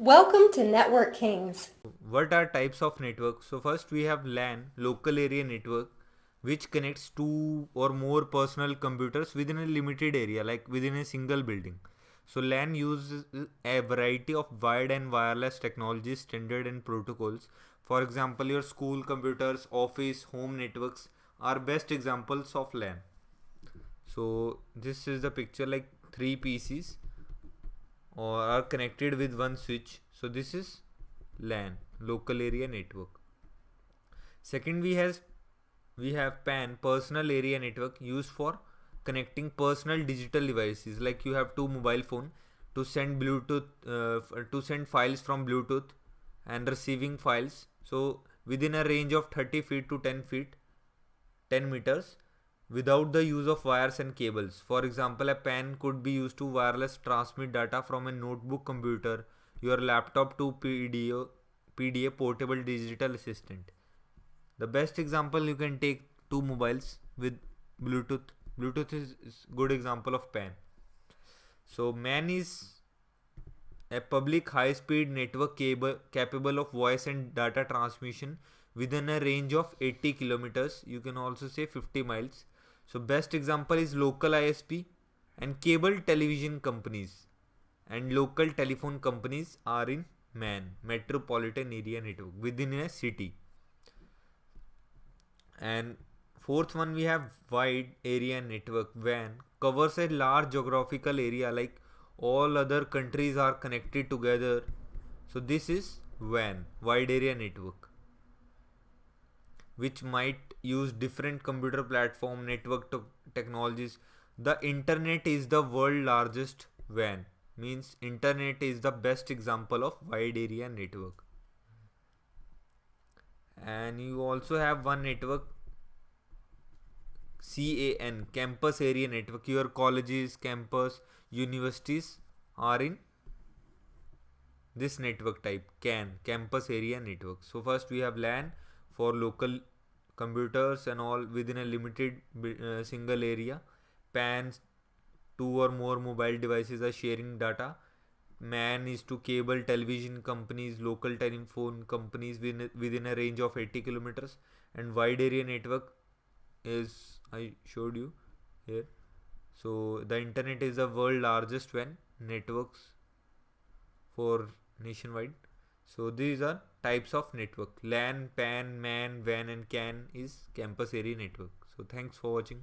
Welcome to Network Kings. What are types of network? So first we have LAN, local area network, which connects two or more personal computers within a limited area, like within a single building. So LAN uses a variety of wired and wireless technologies, standard and protocols. For example, your school computers, office, home networks are best examples of LAN. So this is the picture, like three PCs or are connected with one switch. So this is LAN, local area network. Second, we have PAN, personal area network, used for connecting personal digital devices. Like you have two mobile phone to send Bluetooth to send files from Bluetooth and receiving files. So within a range of 30 feet to 10 feet, 10 meters, without the use of wires and cables. For example, a PAN could be used to wireless transmit data from a notebook computer, your laptop to PDA portable digital assistant. The best example, you can take two mobiles with Bluetooth. Bluetooth is good example of PAN. So MAN is a public high speed network cable capable of voice and data transmission within a range of 80 kilometers. You can also say 50 miles. So best example is local ISP and cable television companies and local telephone companies are in MAN, metropolitan area network, within a city. And fourth one, we have wide area network. WAN covers a large geographical area, like all other countries are connected together. So this is WAN, wide area network, which might use different computer platform network technologies. The internet is the world largest WAN, means internet is the best example of wide area network. And you also have one network, CAN, campus area network. Your colleges, campus, universities are in this network type, CAN, campus area network. So first we have LAN for local computers and all within a limited single area. PANs, two or more mobile devices are sharing data. MAN is to cable television companies, local telephone companies within a range of 80 kilometers. And wide area network is, I showed you here. So the internet is the world largest WAN networks for nationwide. So these are types of network. LAN, PAN, MAN, WAN and CAN is campus area network. So thanks for watching.